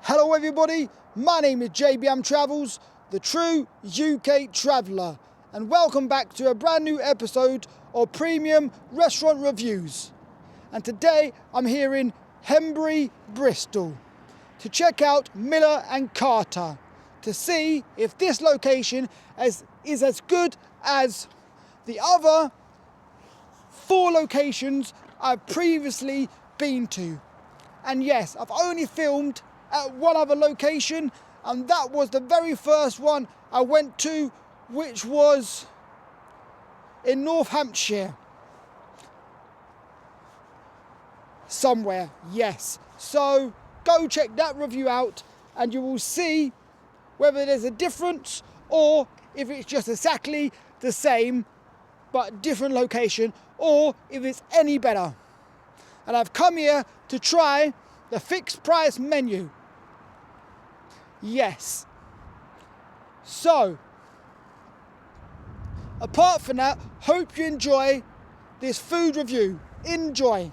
Hello everybody, my name is JBM Travels, the true UK traveller, and welcome back to a brand new episode of Premium Restaurant Reviews. And today I'm here in Hembury, Bristol, to check out Miller and Carter, to see if this location is as good as the other 4 locations I've previously been to. And yes, I've only filmed at one other location, and that was the very first one I went to, which was in North Hampshire. Somewhere, yes. So go check that review out and you will see whether there's a difference or if it's just exactly the same but different location, or if it's any better. And I've come here to try the fixed price menu. Yes. So, apart from that, hope you enjoy this food review. Enjoy.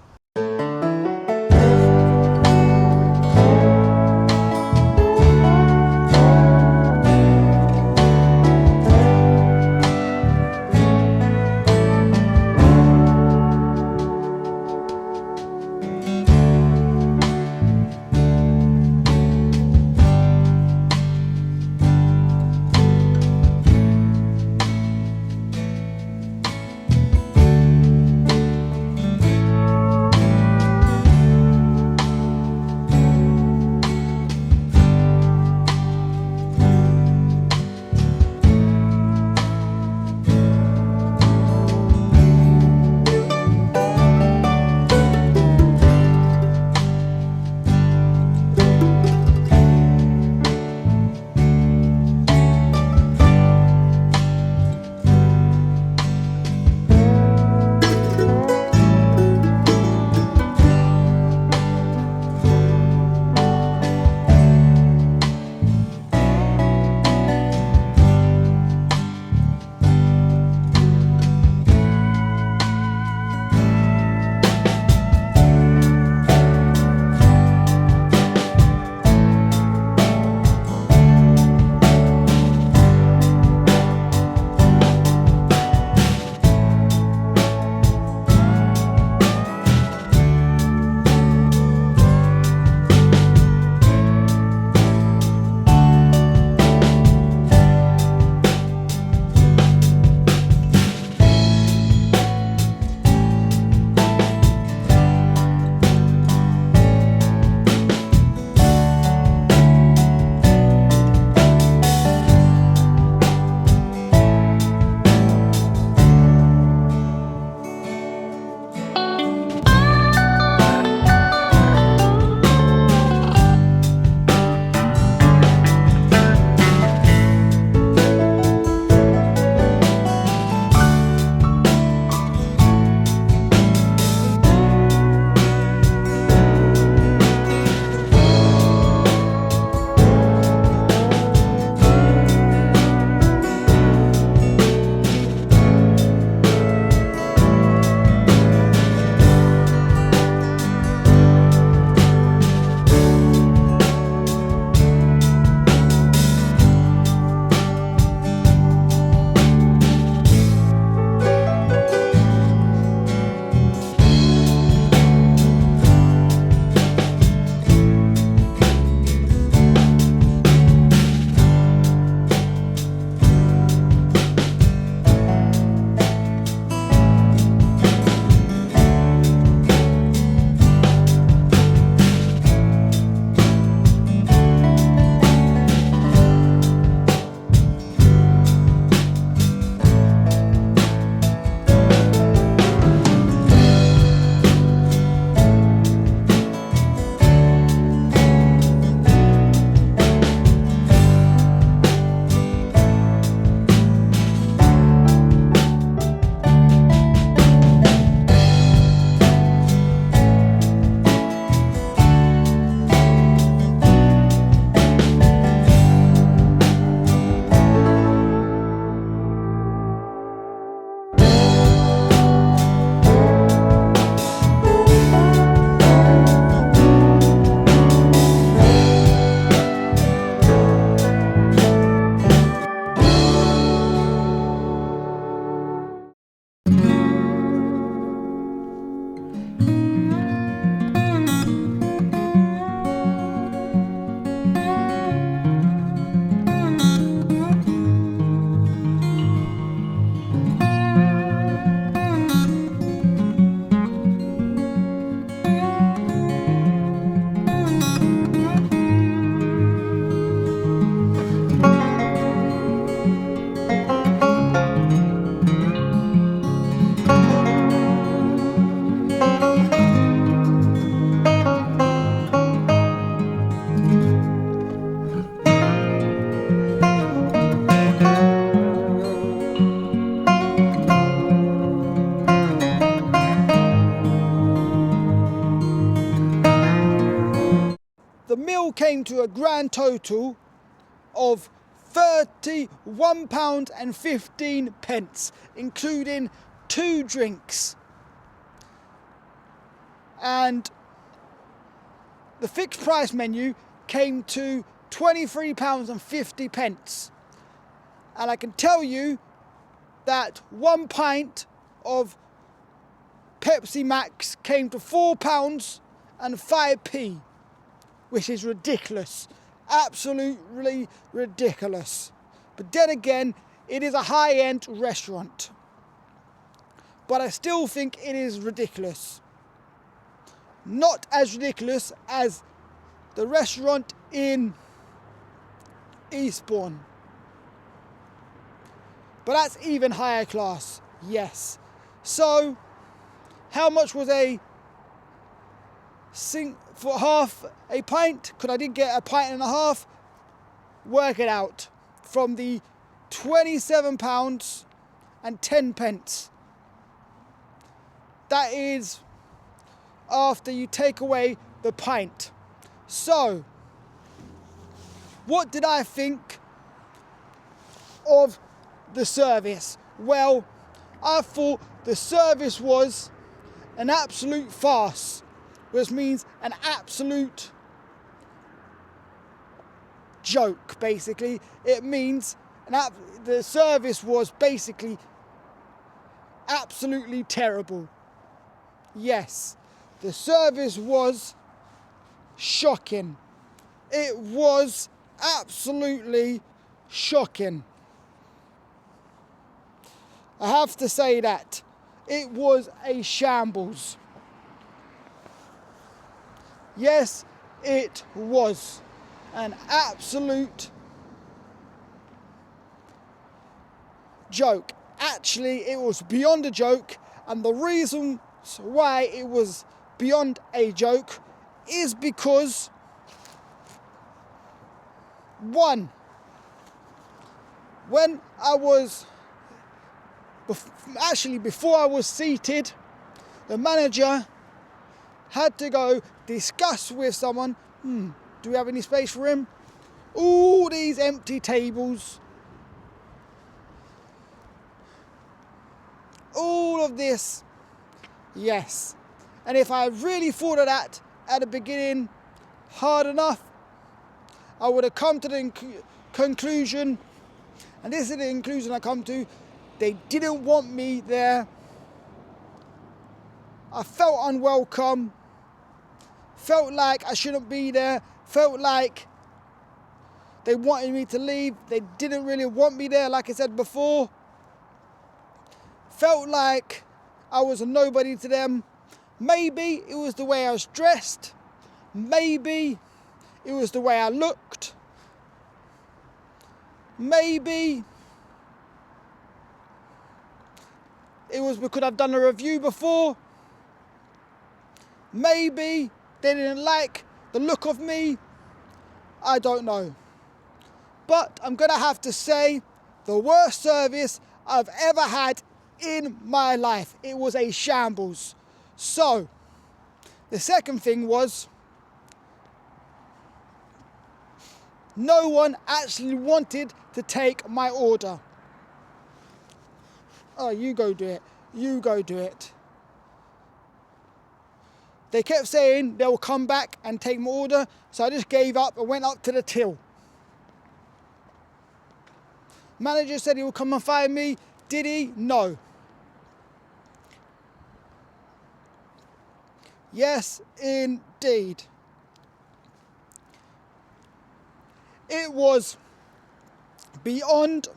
came to a grand total of £31.15, including 2 drinks. And the fixed price menu came to £23.50. And I can tell you that 1 pint of Pepsi Max came to £4.05, which is ridiculous. Absolutely ridiculous. But then again, it is a high-end restaurant. But I still think it is ridiculous. Not as ridiculous as the restaurant in Eastbourne. But that's even higher class, yes. So, how much was for half a pint? Because I did get a pint and a half. Work it out. From the £27.10. That is after you take away the pint. So, what did I think of the service? Well, I thought the service was an absolute farce, which means an absolute joke, basically. It means the service was basically absolutely terrible. Yes, the service was shocking. It was absolutely shocking. I have to say that. It was a shambles. Yes, it was an absolute joke. Actually, it was beyond a joke, and the reason why it was beyond a joke is because, one, when I was before I was seated, the manager had to go discuss with someone, do we have any space for him? All these empty tables. All of this. Yes. And if I really thought of that at the beginning hard enough, I would have come to the conclusion, and this is the conclusion I come to, they didn't want me there. I felt unwelcome. Felt like I shouldn't be there. Felt like they wanted me to leave. They didn't really want me there, like I said before. Felt like I was a nobody to them. Maybe it was the way I was dressed. Maybe it was the way I looked. Maybe it was because I've done a review before. Maybe they didn't like the look of me. I don't know. But I'm going to have to say the worst service I've ever had in my life. It was a shambles. So, the second thing was, no one actually wanted to take my order. Oh, you go do it. You go do it. They kept saying they'll come back and take my order, so I just gave up and went up to the till. Manager said he would come and find me. Did he? No. Yes, indeed. It was beyond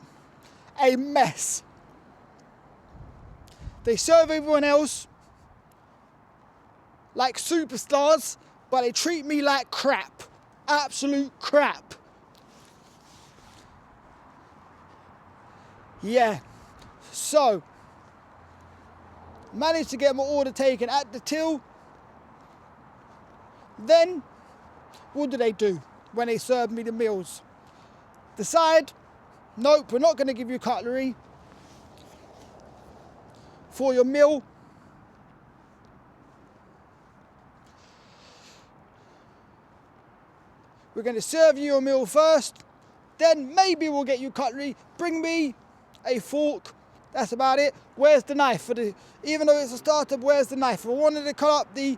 a mess. They serve everyone else like superstars, but they treat me like crap. Absolute crap. Yeah. So, managed to get my order taken at the till. Then, what do they do when they serve me the meals? Decide, nope, we're not going to give you cutlery for your meal. we're going to serve you your meal first, then maybe we'll get you cutlery. Bring me a fork. That's about it. Where's the knife? Even though it's a starter, where's the knife? If I wanted to cut up the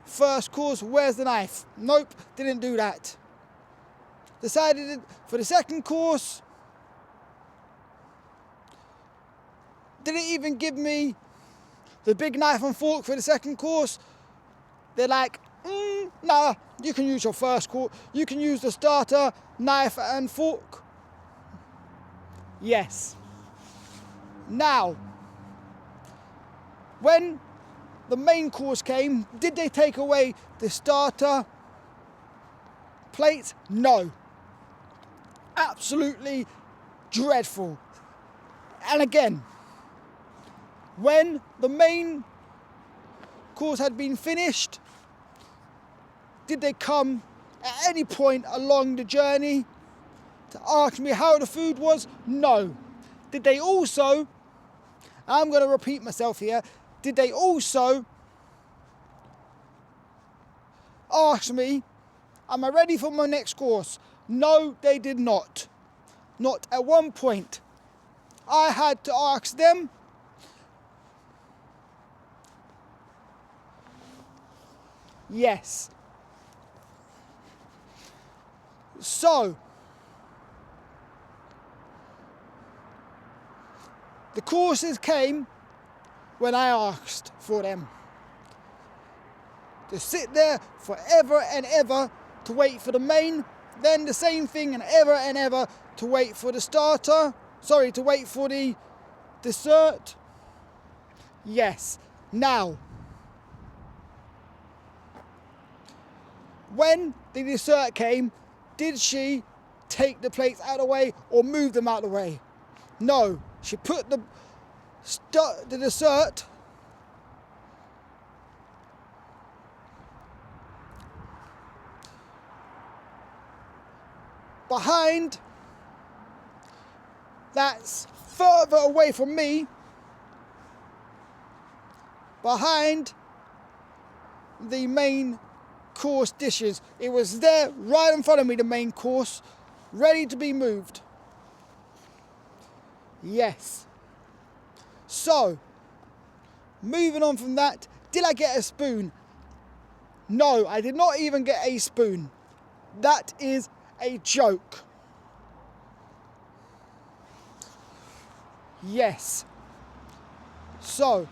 first course, where's the knife? Nope, didn't do that. Decided for the second course, didn't even give me the big knife and fork for the second course. They're like, nah, you can use your first course. You can use the starter, knife and fork. Yes. Now, when the main course came, did they take away the starter plates? No. Absolutely dreadful. And again, when the main course had been finished, did they come at any point along the journey to ask me how the food was? No. Did they also, I'm going to repeat myself here, did they also ask me, am I ready for my next course? No, they did not. Not at one point. I had to ask them, yes. So, the courses came when I asked for them. To sit there forever and ever to wait for the main, then the same thing and ever to wait for the starter. Sorry, to wait for the dessert. Yes. Now, when the dessert came, did she take the plates out of the way or move them out of the way? No. She put the dessert behind, that's further away from me, behind the main course dishes. It was there right in front of me, the main course, ready to be moved. Yes. So, moving on from that, did I get a spoon? No, I did not even get a spoon. That is a joke. Yes. So,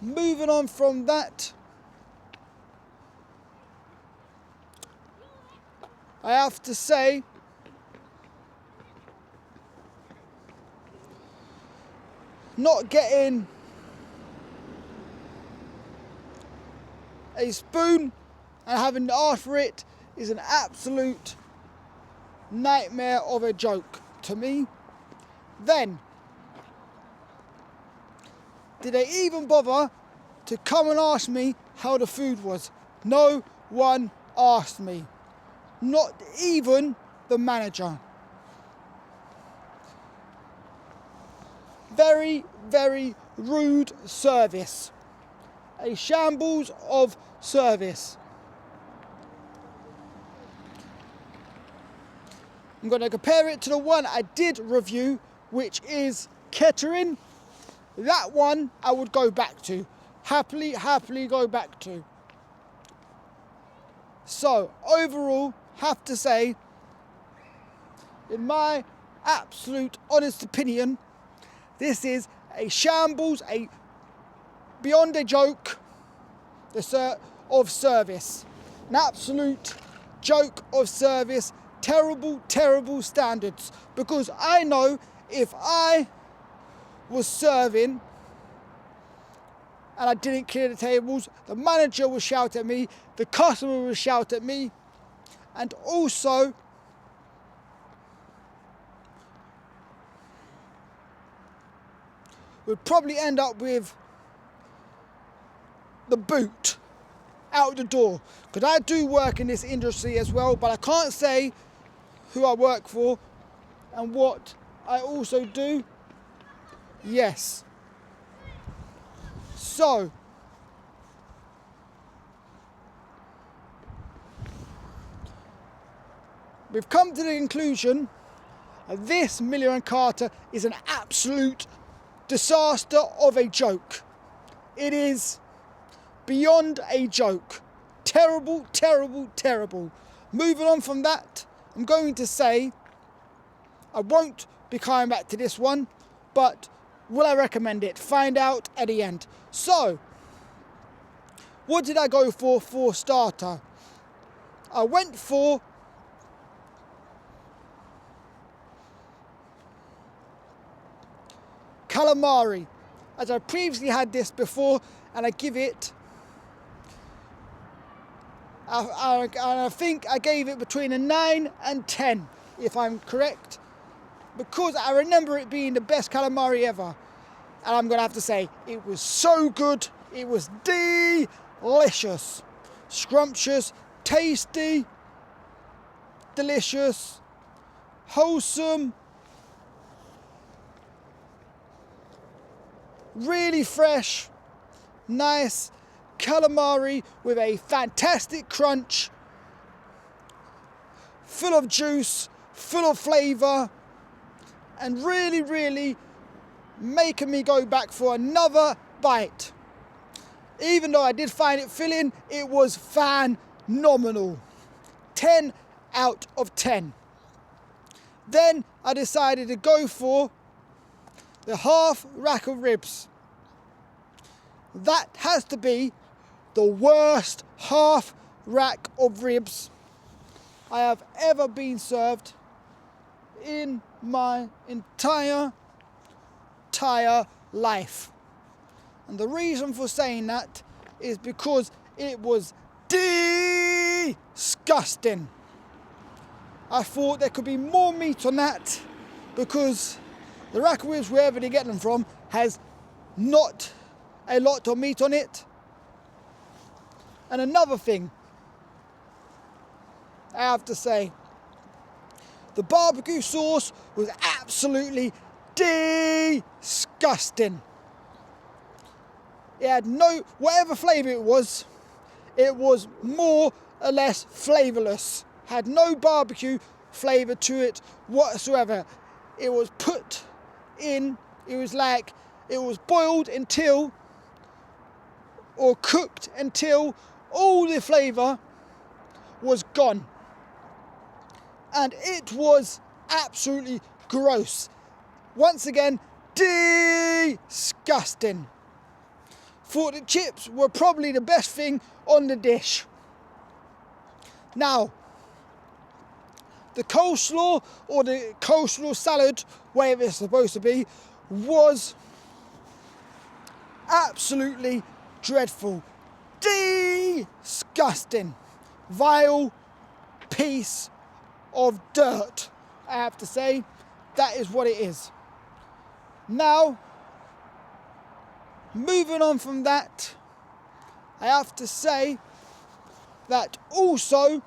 moving on from that, I have to say, not getting a spoon and having to ask for it is an absolute nightmare of a joke to me. Then, did they even bother to come and ask me how the food was? No one asked me. Not even the manager. Very, very rude service. A shambles of service. I'm going to compare it to the one I did review, which is Kettering. That one I would go back to. Happily go back to. So, overall, have to say, in my absolute honest opinion, this is a shambles, a beyond a joke, of service. An absolute joke of service. Terrible, terrible standards. Because I know if I was serving and I didn't clear the tables, the manager would shout at me, the customer would shout at me, and also would probably end up with the boot out the door. Because I do work in this industry as well, but I can't say who I work for and what I also do. Yes. So, we've come to the conclusion that this Miller and Carter is an absolute disaster of a joke. It is beyond a joke. Terrible, terrible, terrible. Moving on from that, I'm going to say I won't be coming back to this one, but will I recommend it? Find out at the end. So, what did I go for starter? I went for calamari, as I previously had this before, and I give it, I think I gave it between a 9 and 10, if I'm correct, because I remember it being the best calamari ever. And I'm going to have to say, it was so good, it was delicious, scrumptious, tasty, delicious, wholesome, really fresh, nice calamari with a fantastic crunch, full of juice, full of flavour, and really, really making me go back for another bite. Even though I did find it filling, it was phenomenal. 10 out of 10. Then I decided to go for the half rack of ribs. That has to be the worst half rack of ribs I have ever been served in my entire life. And the reason for saying that is because it was disgusting. I thought there could be more meat on that, because the rack of ribs, wherever they get them from, has not a lot of meat on it. And another thing I have to say, the barbecue sauce was absolutely disgusting. It had no, whatever flavour it was more or less flavourless. Had no barbecue flavour to it whatsoever. It was put in, it was boiled until, or cooked until all the flavour was gone. And it was absolutely gross. Once again, disgusting. Thought the chips were probably the best thing on the dish. Now, the coleslaw, or the coleslaw salad, whatever it's supposed to be, was absolutely dreadful. Disgusting. Vile piece of dirt, I have to say. That is what it is. Now, moving on from that, I have to say that also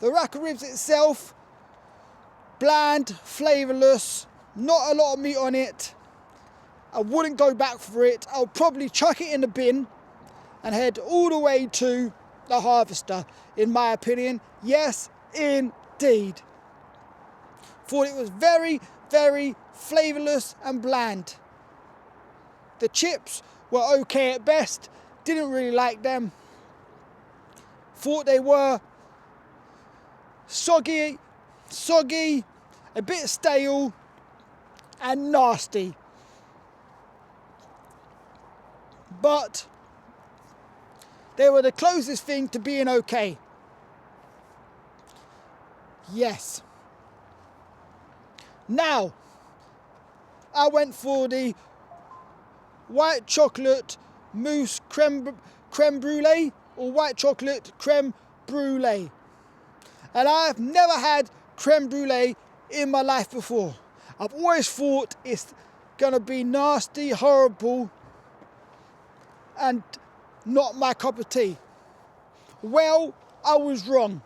the rack of ribs itself, bland, flavourless, not a lot of meat on it. I wouldn't go back for it. I'll probably chuck it in the bin and head all the way to the harvester, in my opinion. Yes, indeed. Thought it was very, very flavourless and bland. The chips were okay at best. Didn't really like them. Thought they were soggy, a bit stale, and nasty. But they were the closest thing to being okay. Yes. Now, I went for the white chocolate mousse creme brulee, or white chocolate creme brulee. And I've never had creme brulee in my life before. I've always thought it's gonna be nasty, horrible, and not my cup of tea. Well, I was wrong.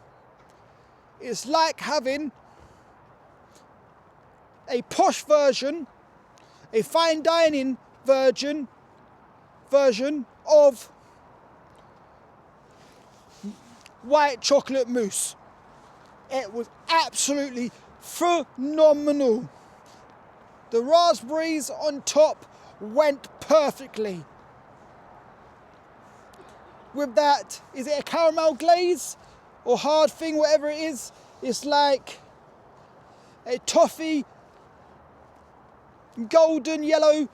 It's like having a posh version, a fine dining version of white chocolate mousse. It was absolutely phenomenal. The raspberries on top went perfectly. With that, is it a caramel glaze or hard thing, whatever it is? It's like a toffee, golden yellow,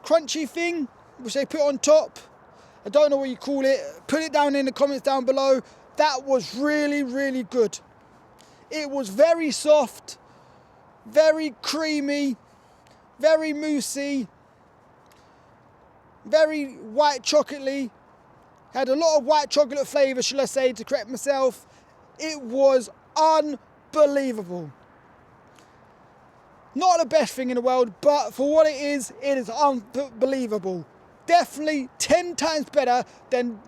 crunchy thing, which they put on top. I don't know what you call it. Put it down in the comments down below. That was really, really good. It was very soft, very creamy, very moussey, very white chocolatey. Had a lot of white chocolate flavour, shall I say, to correct myself. It was unbelievable. Not the best thing in the world, but for what it is unbelievable. Definitely 10 times better than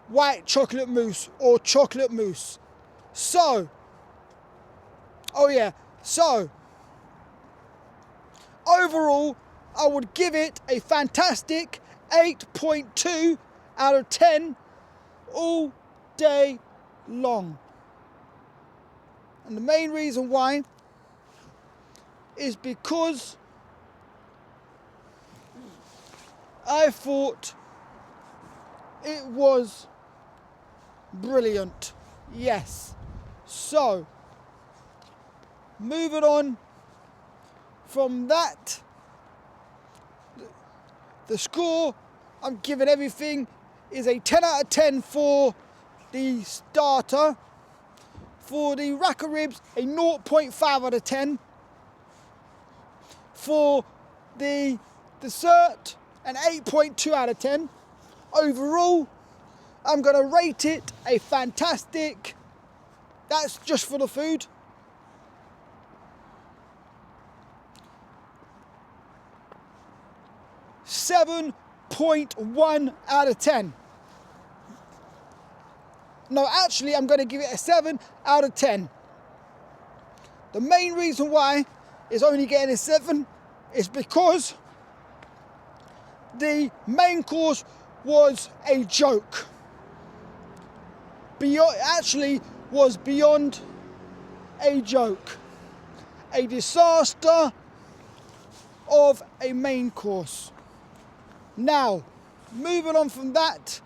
white chocolate mousse or chocolate mousse. So, overall, I would give it a fantastic 8.2 out of 10 all day long. And the main reason why is because I thought it was brilliant. Yes. So, moving on from that, the score I'm giving everything is a 10 out of 10 for the starter. For the rack of ribs, a 0.5 out of 10. For the dessert, an 8.2 out of 10. Overall, I'm going to rate it a fantastic, that's just for the food, 7.1 out of 10. No, actually, I'm going to give it a 7 out of 10. The main reason why it's only getting a 7 is because the main course was a joke. Was beyond a joke. A disaster of a main course. Now, moving on from that,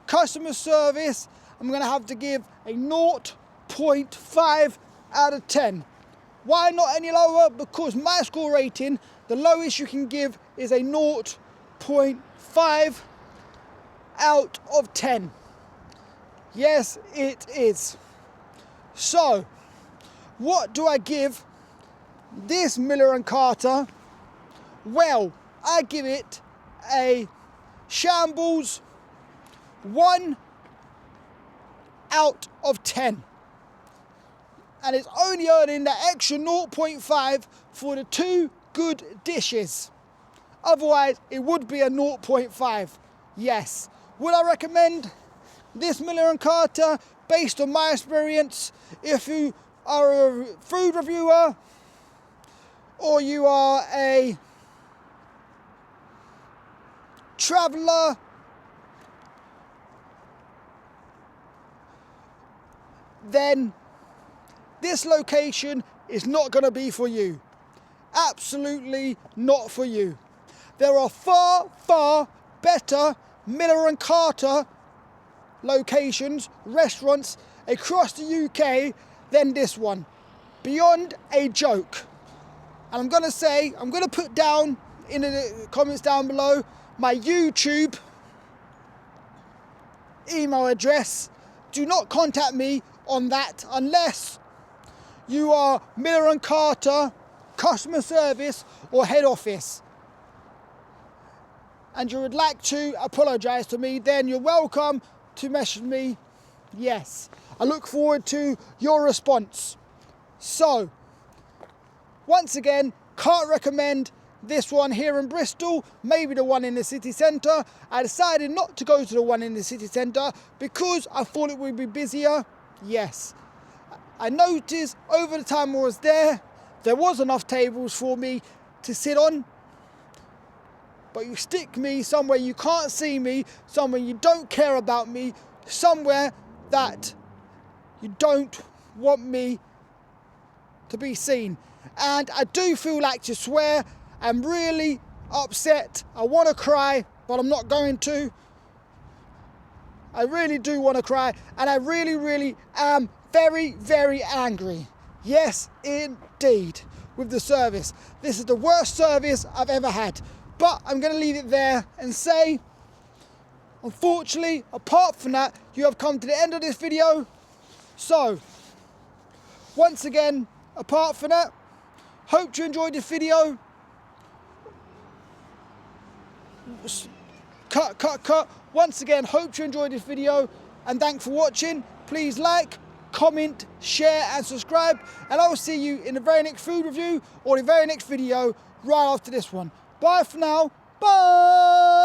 customer service, I'm going to have to give a 0.5 out of 10. Why not any lower? Because my score rating, the lowest you can give is a 0.5 out of 10. Yes, it is. So, what do I give this Miller & Carter? Well, I give it a shambles 1 out of 10. And it's only earning that extra 0.5 for the 2 good dishes. Otherwise, it would be a 0.5. Yes. Would I recommend this Miller & Carter based on my experience? If you are a food reviewer or you are a traveller, then this location is not going to be for you. Absolutely not for you. There are far, far better Miller & Carter locations, restaurants across the UK than this one. Beyond a joke. And I'm going to put down in the comments down below my YouTube email address. Do not contact me on that unless you are Miller & Carter customer service or head office and you would like to apologise to me, then you're welcome to message me. Yes, I look forward to your response. So, once again, can't recommend this one here in Bristol, maybe the one in the city centre. I decided not to go to the one in the city centre because I thought it would be busier. Yes, I noticed over the time I was there was enough tables for me to sit on. But you stick me somewhere you can't see me, somewhere you don't care about me, somewhere that you don't want me to be seen. And I do feel like to swear. I'm really upset. I want to cry, but I'm not going to. I really do want to cry, and I really am very, very angry. Yes, indeed, with the service. This is the worst service I've ever had. But I'm going to leave it there and say, unfortunately, apart from that, you have come to the end of this video. So, once again, apart from that, hope you enjoyed this video. Cut. Once again, hope you enjoyed this video, and thanks for watching. Please like, comment, share and subscribe, and I will see you in the very next food review or the very next video right after this one. Bye for now. Bye.